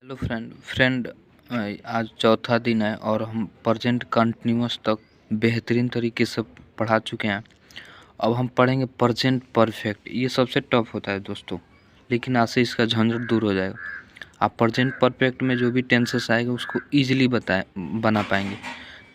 Hello friend आज चौथा दिन है और हम प्रेजेंट कंटिन्यूअस तक बेहतरीन तरीके से पढ़ा चुके हैं। अब हम पढ़ेंगे प्रेजेंट परफेक्ट। ये सबसे टफ होता है दोस्तों, लेकिन आज से इसका झंझट दूर हो जाएगा। आप प्रेजेंट परफेक्ट में जो भी टेंसेस आएगा उसको ईजिली बना पाएंगे।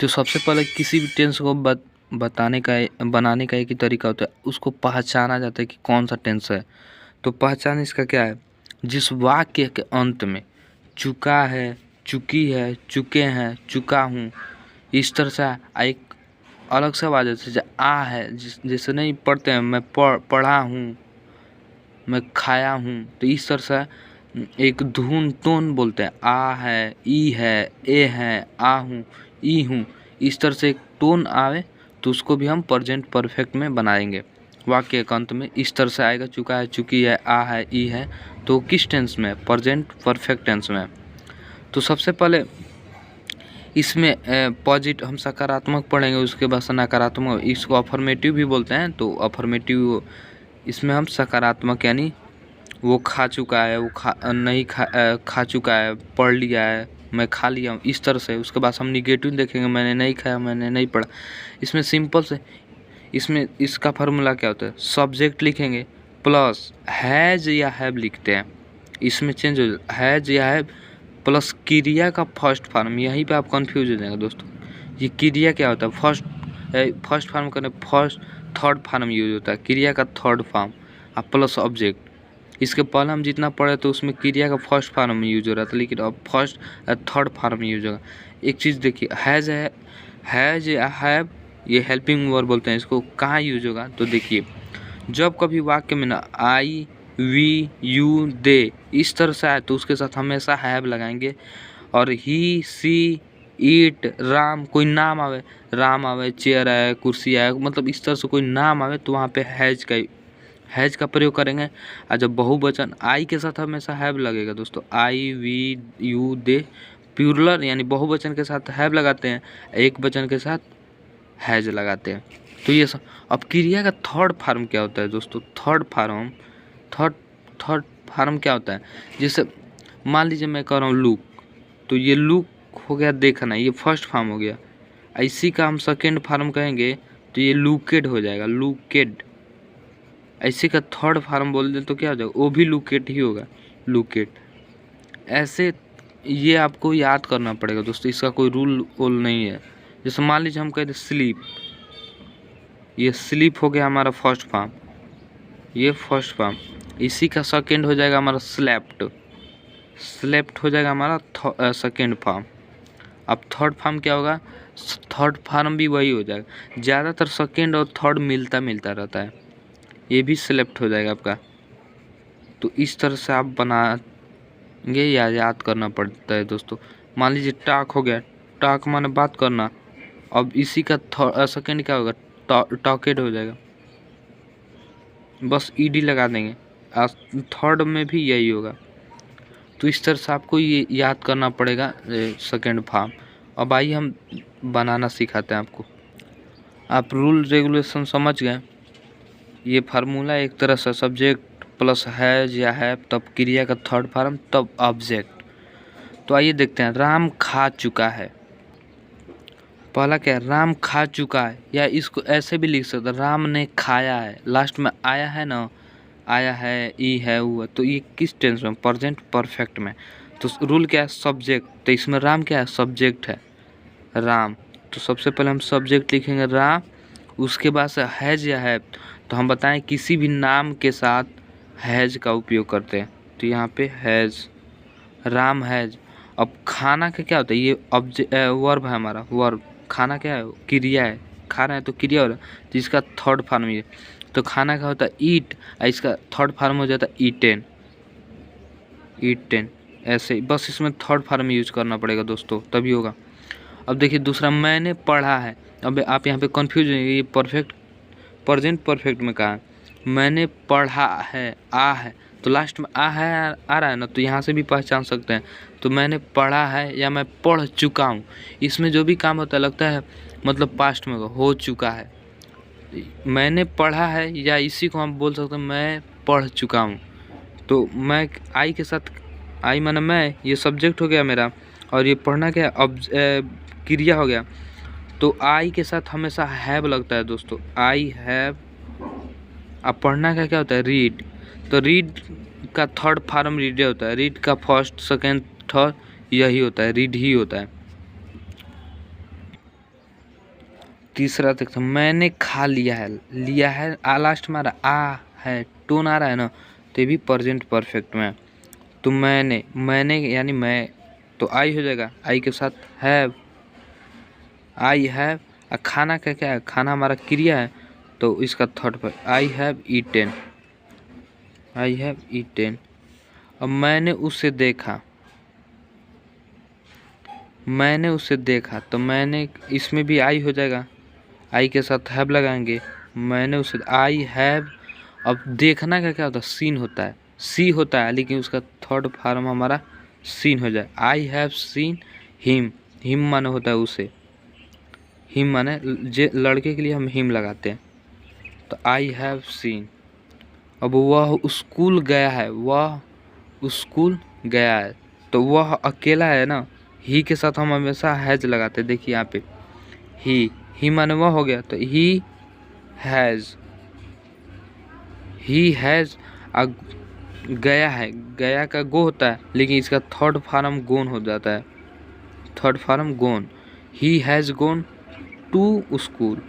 तो सबसे पहले किसी भी टेंस को बनाने का एक ही तरीका होता है, उसको पहचाना जाता है कि कौन सा टेंस है। तो पहचान इसका क्या है, जिस वाक्य के अंत में चुका है, चुकी है, चुके हैं, चुका हूँ, इस तरह से एक अलग से आवाज जैसे आ है, जैसे नहीं पढ़ते हैं मैं पढ़ा हूँ, मैं खाया हूँ, तो इस तरह से एक धुन टोन बोलते हैं। आ है, ई है, ए है, आ हूँ, ई हूँ, इस तरह से एक टोन आवे तो उसको भी हम प्रेजेंट परफेक्ट में बनाएंगे। वाक्य के अंत में इस तरह से आएगा, चुका है, चुकी है, आ है, ई है, तो किस टेंस में? प्रेजेंट परफेक्ट टेंस में। तो सबसे पहले इसमें हम सकारात्मक पढ़ेंगे, उसके बाद नकारात्मक, इसको अफर्मेटिव भी बोलते हैं। तो अफर्मेटिव इसमें हम सकारात्मक यानी वो खा चुका है, वो खा चुका है, पढ़ लिया है, मैं खा लिया हूँ, इस तरह से। उसके बाद हम निगेटिव देखेंगे, मैंने नहीं खाया, मैंने नहीं पढ़ा। इसमें सिंपल से इसमें इसका फार्मूला क्या होता है, सब्जेक्ट लिखेंगे प्लस हैज या हैव लिखते हैं। इसमें चेंज हो जाता है, हैज या हैव प्लस क्रिया का फर्स्ट फॉर्म। यहीं पे आप कंफ्यूज हो जाएंगे दोस्तों। ये क्रिया क्या होता है, फर्स्ट फॉर्म करने फर्स्ट थर्ड फॉर्म यूज होता है, क्रिया का थर्ड फॉर्म और प्लस ऑब्जेक्ट। इसके पहले हम जितना पढ़े तो उसमें क्रिया का फर्स्ट फॉर्म यूज हो रहा था, लेकिन अब फर्स्ट थर्ड फॉर्म यूज होगा। एक चीज़ देखिए, हैज या हैव, ये हेल्पिंग वर्ब बोलते हैं। इसको कहाँ यूज होगा तो देखिए, जब कभी वाक्य में ना आई, वी, यू, दे इस तरह से आए तो उसके साथ हमेशा हैव लगाएंगे। और ही, सी, ईट, राम, कोई नाम आवे, राम आवे, चेयर आए, कुर्सी आए, मतलब इस तरह से कोई नाम आवे तो वहाँ पे हैज का प्रयोग करेंगे। और जब बहुवचन आई के साथ हमेशा हैव लगेगा दोस्तों। आई, वी, यू, दे प्लूरल यानी बहुवचन के साथ हैव लगाते हैं, एक वचन के साथ हैज लगाते हैं। तो ये सब। अब क्रिया का थर्ड फॉर्म क्या होता है दोस्तों, थर्ड फॉर्म क्या होता है, जैसे मान लीजिए मैं कह रहा हूँ लुक, तो ये लुक हो गया देखना, ये फर्स्ट फॉर्म हो गया। इसी का हम सेकेंड फॉर्म कहेंगे तो ये लुकेड हो जाएगा, लुकेड। ऐसे का थर्ड फॉर्म बोल दे तो क्या हो जाएगा, वो भी लुकेड ही होगा, लुकेड। ऐसे ये आपको याद करना पड़ेगा दोस्तों, इसका कोई रूल नहीं है। जैसे मान लीजिए हम कहते स्लीप, ये स्लीप हो गया हमारा फर्स्ट फॉर्म, ये फर्स्ट फॉर्म। इसी का सेकेंड हो जाएगा हमारा स्लेप्ट हो जाएगा हमारा सेकेंड फॉर्म। अब थर्ड फॉर्म क्या होगा, थर्ड फॉर्म भी वही हो जाएगा। ज़्यादातर सेकेंड और थर्ड मिलता रहता है, ये भी स्लेप्ट हो जाएगा आपका। तो इस तरह से आप बनाएंगे या याद करना पड़ता है दोस्तों। मान लीजिए टॉक हो गया, टॉक माने बात करना। अब इसी का सेकेंड क्या होगा, टॉकेड हो जाएगा, बस ईडी लगा देंगे। थर्ड में भी यही होगा। तो इस तरह से आपको ये याद करना पड़ेगा सेकेंड फॉर्म। अब आइए हम बनाना सिखाते हैं आपको। आप रूल रेगुलेशन समझ गए। ये फार्मूला एक तरह से सब्जेक्ट प्लस हैज या हैव, तब क्रिया का थर्ड फॉर्म, तब ऑब्जेक्ट। तो आइए देखते हैं, राम खा चुका है। पहला क्या है, राम खा चुका है, या इसको ऐसे भी लिख सकते हैं, राम ने खाया है। लास्ट में आया है ना, आया है, ई है, वो है, तो ये किस टेंस में, प्रेजेंट परफेक्ट में। तो रूल क्या है, सब्जेक्ट। तो इसमें राम क्या है, सब्जेक्ट है, राम। तो सबसे पहले हम सब्जेक्ट लिखेंगे राम, उसके बाद से हैज या है, तो हम बताएं किसी भी नाम के साथ हैज का उपयोग करते हैं। तो यहाँ पे हैज, राम हैज। अब खाना का क्या होता है, ये वर्ब है हमारा, वर्ब। खाना क्या है, क्रिया है, खा रहे हैं तो क्रिया हो रहा है, तो इसका थर्ड फॉर्म ये। तो खाना का होता है ईट, इसका थर्ड फॉर्म हो जाता है ईटेन, ईटेन। ऐसे बस इसमें थर्ड फॉर्म यूज करना पड़ेगा दोस्तों, तभी होगा। अब देखिए दूसरा, मैंने पढ़ा है। अब आप यहाँ पे कंफ्यूज हैं, ये प्रेजेंट परफेक्ट में कहा है, मैंने पढ़ा है, आ है, तो लास्ट में आ है, आ रहा है ना, तो यहाँ से भी पहचान सकते हैं। तो मैंने पढ़ा है या मैं पढ़ चुका हूँ, इसमें जो भी काम होता है लगता है मतलब पास्ट में हो चुका है। मैंने पढ़ा है, या इसी को हम बोल सकते हैं मैं पढ़ चुका हूँ। तो मैं आई के साथ आई माने मैं, ये सब्जेक्ट हो गया मेरा, और ये पढ़ना क्या है, अब क्रिया हो गया। तो आई के साथ हमेशा हैव लगता है दोस्तों, आई हैव। अब पढ़ना का क्या होता है, रीड। तो रीड का थर्ड फॉर्म रीड होता है, रीड का फर्स्ट सेकेंड थर्ड यही होता है, रीड ही होता है। तीसरा देखते मैंने खा लिया है, लिया है आ लास्ट में आ है, टोन आ रहा है ना, तो ये भी प्रेजेंट परफेक्ट में। तो मैंने यानी मैं, तो आई हो जाएगा, आई के साथ हैव, आई हैव। खाना का क्या है, खाना हमारा क्रिया है, तो इसका थर्ड पर I have eaten, I have eaten. अब मैंने उसे देखा, मैंने उसे देखा, तो मैंने इसमें भी आई हो जाएगा, आई के साथ हैव लगाएंगे, मैंने उसे, आई हैव। अब देखना का क्या होता है, सीन होता है, सी होता है, लेकिन उसका थर्ड फॉर्म हमारा सीन हो जाए, I have seen him. Him माने होता है उसे, हिम माने जे लड़के के लिए हम हिम लगाते हैं, तो आई हैव सीन। अब वह स्कूल गया है, वह स्कूल गया है, तो वह अकेला है ना, ही के साथ हम हमेशा हैज लगाते हैं। देखिए यहाँ पे ही माने वह हो गया, तो ही हैज़, ही हैज़। गया है, गया का गो होता है, लेकिन इसका थर्ड फॉर्म गोन हो जाता है, third form gone. He has gone to school,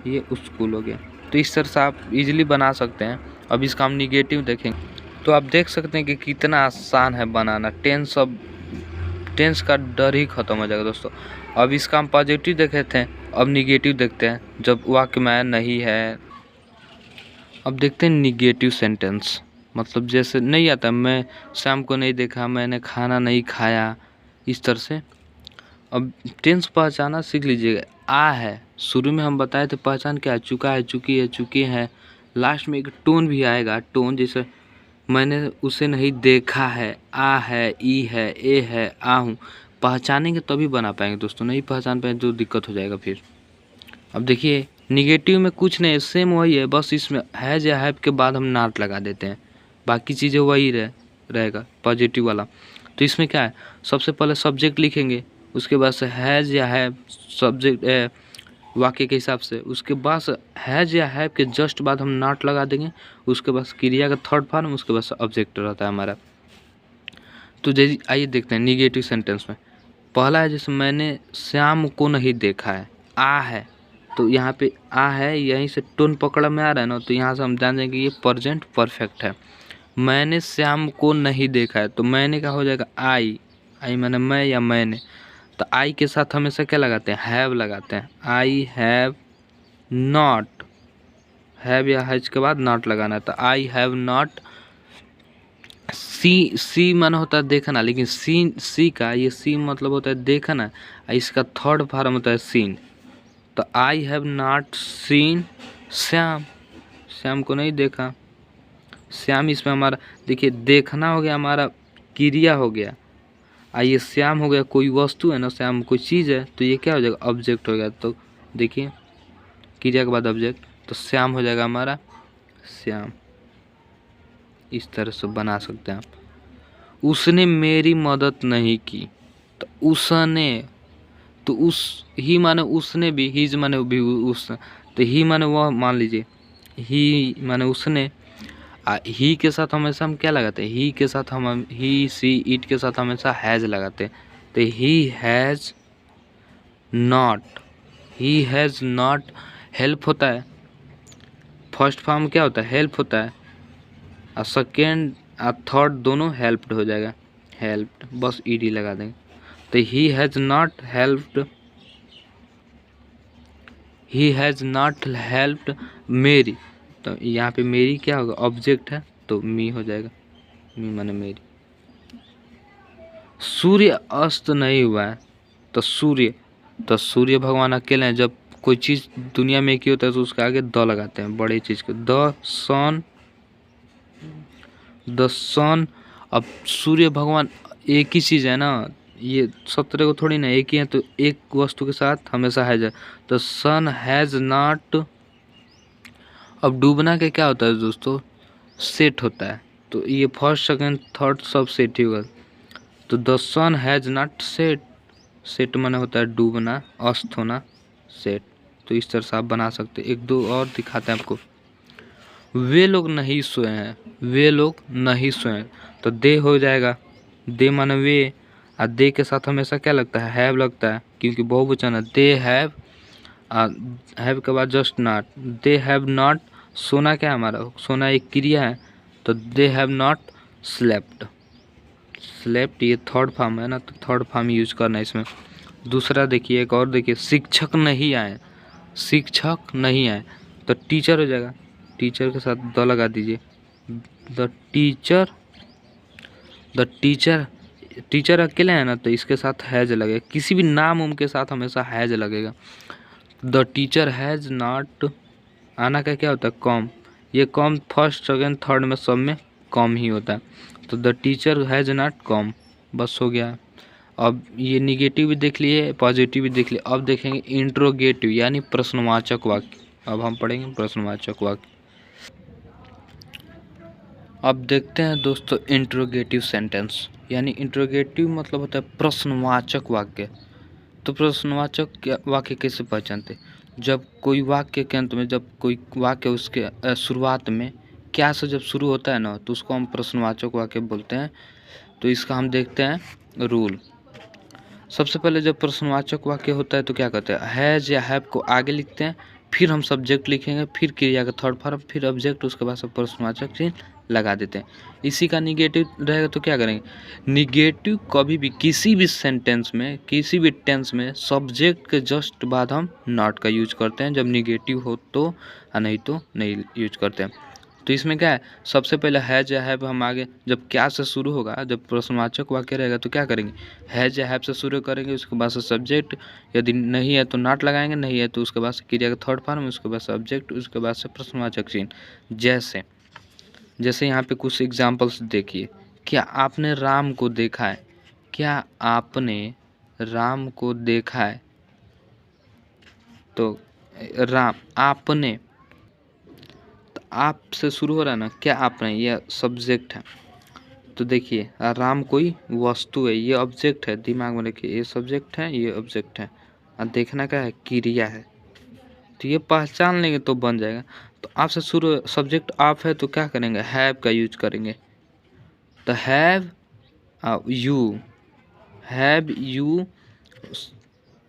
ये स्कूल हो गया। तो इस तरह से आप इजीली बना सकते हैं। अब इसका हम निगेटिव देखेंगे, तो आप देख सकते हैं कि कितना आसान है बनाना। टेंस, अब टेंस का डर ही खत्म हो जाएगा दोस्तों। अब इसका हम पॉजिटिव देखे थे, अब निगेटिव देखते हैं, जब वाक्य में नहीं है। अब देखते हैं निगेटिव सेंटेंस, मतलब जैसे नहीं आता, मैं शाम को नहीं देखा, मैंने खाना नहीं खाया, इस तरह से। अब टेंस पहचाना सीख लीजिएगा। आ है, शुरू में हम बताए थे पहचान क्या है, चुका है, चुकी है, चुके हैं। लास्ट में एक टोन भी आएगा, टोन जैसे मैंने उसे नहीं देखा है, आ है, ई है, ए है, आ हूँ। पहचानेंगे तभी बना पाएंगे दोस्तों, नहीं पहचान पाएंगे तो दिक्कत हो जाएगा फिर। अब देखिए निगेटिव में कुछ नहीं, सेम वही है, बस इसमें हैज या हैव के बाद हम नॉट लगा देते हैं, बाकी चीज़ें वही रहेगा पॉजिटिव वाला। तो इसमें क्या है, सबसे पहले सब्जेक्ट लिखेंगे, उसके बाद से हैज या हैव सब्जेक्ट वाक्य के हिसाब से, उसके बाद हैज या हैव के जस्ट बाद हम नॉट लगा देंगे, उसके बाद क्रिया का थर्ड फॉर्म, उसके बाद ऑब्जेक्ट रहता है हमारा। तो जैसे आइए देखते हैं निगेटिव सेंटेंस में। पहला है जैसे मैंने श्याम को नहीं देखा है, आ है, तो यहाँ पे आ है, यहीं से टोन पकड़ में आ रहा है ना, तो यहाँ से हम जान जाएंगे कि ये प्रेजेंट परफेक्ट है। मैंने श्याम को नहीं देखा है, तो मैंने क्या हो जाएगा, आई, आई माने मैं या मैंने। तो आई के साथ हमेशा क्या लगाते हैं, हैव लगाते हैं, आई हैव नॉट, हैव या हैज के बाद नॉट लगाना है, तो आई हैव नॉट। सी माना होता है देखना, लेकिन सी का ये सी मतलब होता है देखना, इसका थर्ड फॉर्म होता है सीन। तो I have not seen Shyam, Shyam को नहीं देखा। श्याम इसमें हमारा देखिए देखना हो गया, हमारा क्रिया हो गया। आइए श्याम हो गया कोई वस्तु है ना, श्याम कोई चीज़ है, तो ये क्या हो जाएगा, ऑब्जेक्ट हो गया। तो देखिए क्रिया के बाद ऑब्जेक्ट, तो श्याम हो जाएगा हमारा श्याम। इस तरह से बना सकते हैं आप। उसने मेरी मदद नहीं की, तो उसने, तो उस ही माने उसने भी, हीज माने भी उस, तो ही माने वह मान लीजिए, ही माने उसने। ही के साथ हमेशा हम क्या लगाते हैं, ही के साथ हम ही सी इट के साथ हमेशा हैज़ लगाते हैं। तो he has not, he has not help होता है, फर्स्ट फॉर्म क्या होता है, हेल्प होता है, और सेकेंड और थर्ड दोनों हेल्प्ड हो जाएगा, हेल्प्ड, बस ईडी लगा देंगे। तो he has not helped, he has not helped मेरी, तो यहाँ पे मेरी क्या होगा, ऑब्जेक्ट है, तो मी हो जाएगा, मी माने मेरी। सूर्य अस्त नहीं हुआ है, तो सूर्य, तो सूर्य भगवान अकेले हैं। जब कोई चीज़ दुनिया में एक ही होता है तो उसके आगे द लगाते हैं, बड़ी चीज़ के, द सन, द सन। अब सूर्य भगवान एक ही चीज़ है ना, ये 17 को थोड़ी ना, एक ही है, तो एक वस्तु के साथ हमेशा हैज है, तो सन हैज़ नॉट। अब डूबना के क्या होता है दोस्तों, सेट होता है, तो ये फर्स्ट सेकंड थर्ड सब सेट ही होगा। तो the sun has not set, set माने होता है डूबना, अस्त होना, सेट। तो इस तरह से आप बना सकते हैं। एक दो और दिखाते हैं आपको। वे लोग नहीं सोए हैं, वे लोग नहीं सोए हैं, तो दे हो जाएगा, दे माने वे, और दे के साथ हमेशा क्या लगता है, हैव लगता है, क्योंकि बहुवचन है। दे हैव, हैव के बाद just not, they have not, सोना क्या है हमारा, सोना एक क्रिया है, तो they have not slept, slept ये थर्ड फॉर्म है ना, तो थर्ड फॉर्म यूज करना है इसमें। दूसरा देखिए, एक और देखिए, शिक्षक नहीं आए, शिक्षक नहीं आए, तो टीचर हो जाएगा, टीचर के साथ द लगा दीजिए, the teacher, the teacher, teacher अकेले है ना, तो इसके साथ हैज लगेगा, किसी भी नाम उम के साथ हमेशा हैज लगेगा। द टीचर हैज़ नॉट, आना का क्या होता है, कॉम, ये कॉम फर्स्ट सेकेंड थर्ड में सब में कॉम ही होता है, तो the teacher has not com, बस हो गया। अब ये निगेटिव भी देख लिए, पॉजिटिव भी देख लिए, अब देखेंगे इंट्रोगेटिव यानी प्रश्नवाचक वाक्य। अब हम पढ़ेंगे प्रश्नवाचक वाक्य। अब देखते हैं दोस्तों इंट्रोगेटिव सेंटेंस, यानी इंट्रोगेटिव मतलब होता है प्रश्नवाचक वाक्य। तो प्रश्नवाचक वाक्य कैसे पहचानते, जब कोई वाक्य के अंत में, जब कोई वाक्य उसके शुरुआत में क्या से जब शुरू होता है ना, तो उसको हम प्रश्नवाचक वाक्य बोलते हैं। तो इसका हम देखते हैं रूल। सबसे पहले जब प्रश्नवाचक वाक्य होता है तो क्या कहते हैं, हैज़ या हैव को आगे लिखते हैं, फिर हम सब्जेक्ट लिखेंगे, फिर क्रिया का थर्ड फॉर्म, फिर ऑब्जेक्ट, उसके बाद सब प्रश्नवाचक चिन्ह लगा देते हैं। इसी का निगेटिव रहेगा तो क्या करेंगे, निगेटिव कभी भी किसी भी सेंटेंस में, किसी भी टेंस में सब्जेक्ट के जस्ट बाद हम नॉट का यूज करते हैं, जब निगेटिव हो तो, और नहीं तो नहीं यूज करते हैं। तो इसमें क्या है, सबसे पहले हैज या हैव हम आगे, जब क्या से शुरू होगा, जब प्रश्नवाचक वाक्य रहेगा तो क्या करेंगे, हैज या हैव से शुरू करेंगे, उसके बाद से सब्जेक्ट, यदि नहीं है तो नॉट लगाएंगे, नहीं है तो उसके बाद से क्रिया का थर्ड फॉर्म, उसके बाद से ऑब्जेक्ट, उसके बाद से प्रश्नवाचक चिन्ह। जैसे जैसे यहाँ पे कुछ एग्जाम्पल्स देखिए, क्या आपने राम को देखा है, क्या आपने राम को देखा है, तो राम, आपने, आप से शुरू हो रहा है ना, क्या आपने, यह सब्जेक्ट है। तो देखिए राम कोई वस्तु है, ये ऑब्जेक्ट है, दिमाग में रखिए, ये सब्जेक्ट है, ये ऑब्जेक्ट है, और देखना क्या है, क्रिया है। तो ये पहचान लेंगे तो बन जाएगा। तो आप से शुरू, सब्जेक्ट आप है तो क्या करेंगे, हैव का यूज करेंगे। तो have you, have you,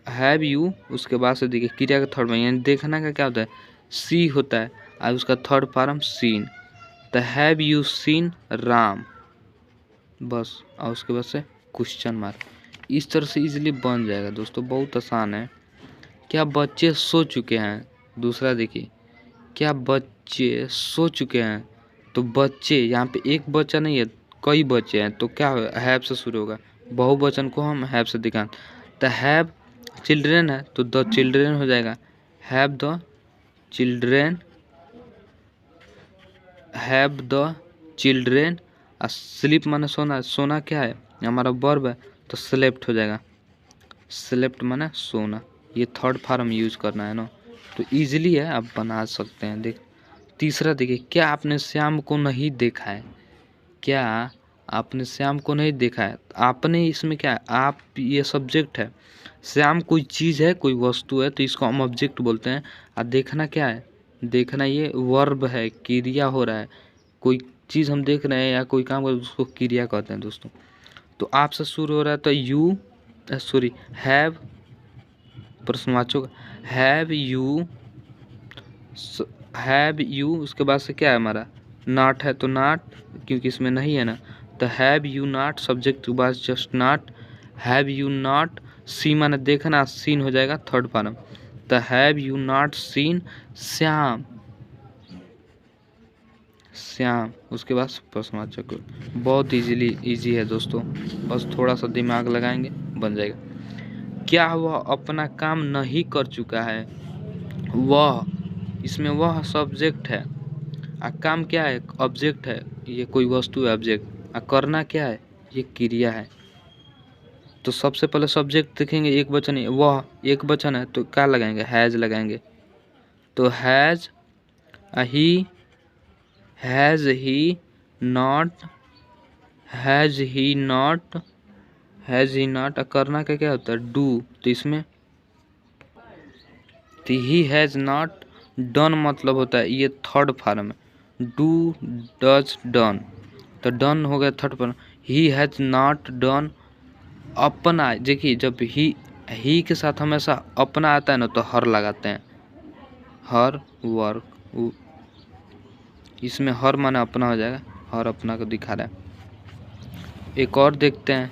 have you, उसके बाद से देखिए क्रिया का थर्ड में, यानी देखना का क्या होता है, सी होता है, और उसका थर्ड फॉर्म सीन। तो हैव यू सीन राम, बस, और उसके बाद से क्वेश्चन मार्क। इस तरह से इजीली बन जाएगा दोस्तों, बहुत आसान है। क्या बच्चे सो चुके हैं, दूसरा देखिए, क्या बच्चे सो चुके हैं, तो बच्चे यहाँ पे एक बच्चा नहीं है, कई बच्चे हैं, तो क्या होगा, हैव से शुरू होगा, बहुवचन को हम हैव से दिखाएं। तो हैव चिल्ड्रेन है तो द चिल्ड्रेन हो जाएगा, have the children, have the children. Sleep माने सोना, सोना क्या है हमारा वर्ब है, तो स्लेप्ट हो जाएगा, स्लेप्ट माने सोना। ये थर्ड फॉर्म यूज करना है ना, तो इजीली है, आप बना सकते हैं। देख तीसरा देखिए, क्या आपने श्याम को नहीं देखा है, क्या आपने श्याम को नहीं देखा है, आपने इसमें क्या है, आप ये सब्जेक्ट है, श्याम कोई चीज़ है, कोई वस्तु है, तो इसको हम ऑब्जेक्ट बोलते हैं। और देखना क्या है, देखना ये वर्ब है, क्रिया हो रहा है, कोई चीज़ हम देख रहे हैं या कोई काम कर रहे हैं, उसको क्रिया कहते हैं दोस्तों। तो आपसे शुरू हो रहा है तो यू, सॉरी हैव, प्रश्नवाचक, हैव यू, हैव यू, उसके बाद से क्या है हमारा, नॉट है तो नॉट, क्योंकि इसमें नहीं है ना, तो हैव यू नॉट, सब्जेक्ट के बाद just not, have you not see माने देखना, सीन हो जाएगा थर्ड फॉर्म। तो have you not seen Shyam, Shyam, उसके बाद प्रश्नवाचक। बहुत इजी है दोस्तों, बस थोड़ा सा दिमाग लगाएंगे बन जाएगा। क्या वह अपना काम नहीं कर चुका है, वह, इसमें वह सब्जेक्ट है, आ काम क्या है, ऑब्जेक्ट है, ये कोई वस्तु है ऑब्जेक्ट, आ करना क्या है, ये क्रिया है। तो सबसे पहले सब्जेक्ट देखेंगे, एक वचन है, वह एक वचन है, तो क्या लगाएंगे, हैज लगाएंगे। तो has he, has he not, has he not, has he not, करना का क्या होता है डू, तो इसमें तो ही हैज़ नॉट डन मतलब होता है, ये थर्ड फॉर्म है, डू डज डन, तो डन हो गया third form. He has not done अपना, देखिए जब ही के साथ हमेशा अपना आता है ना तो हर लगाते हैं, हर वर्क, इसमें हर माने अपना हो जाएगा, हर अपना को दिखा रहा है। एक और देखते हैं,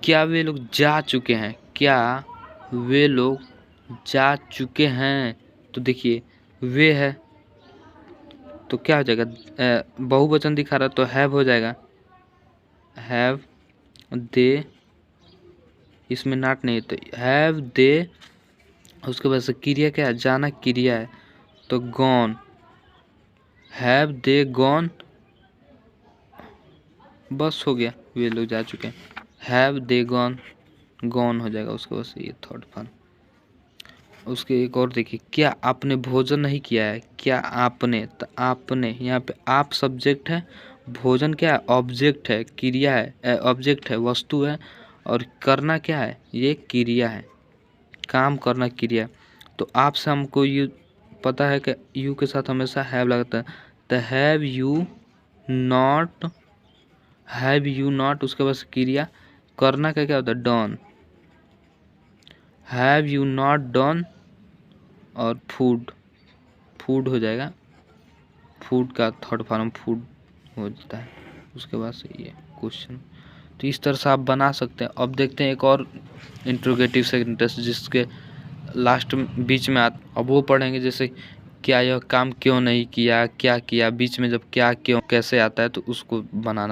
क्या वे लोग जा चुके हैं, क्या वे लोग जा चुके हैं, तो देखिए वे है तो क्या हो जाएगा, बहुवचन दिखा रहा तो हैव हो जाएगा, हैव दे, इसमें नॉट नहीं तो हैव दे, उसके बाद से क्रिया क्या है, जाना क्रिया है तो गॉन, हैव दे गॉन, बस हो गया, वे लोग जा चुके हैं, हैव दे गॉन, गॉन हो जाएगा उसके बाद से ये थर्ड फॉर्म। उसके एक और देखिए, क्या आपने भोजन नहीं किया है, क्या आपने, तो आपने यहाँ पे आप सब्जेक्ट है, भोजन क्या है ऑब्जेक्ट है, क्रिया है, ऑब्जेक्ट है वस्तु है, और करना क्या है ये क्रिया है, काम करना क्रिया। तो आपसे हमको यू पता है कि यू के साथ हमेशा हैव लगता है, तो have you not, have you not, उसके बाद क्रिया, करना का क्या होता है done, have you not done, और फूड, फूड हो जाएगा, फूड का थर्ड फॉर्म फूड हो जाता है। उसके बाद से ये क्वेश्चन, तो इस तरह से आप बना सकते हैं। अब देखते हैं एक और इंट्रोगेटिव सेंटेंस जिसके लास्ट बीच में अब वो पढ़ेंगे, जैसे क्या यह काम क्यों नहीं किया, क्या किया, बीच में जब क्या क्यों कैसे आता है तो उसको बनाना।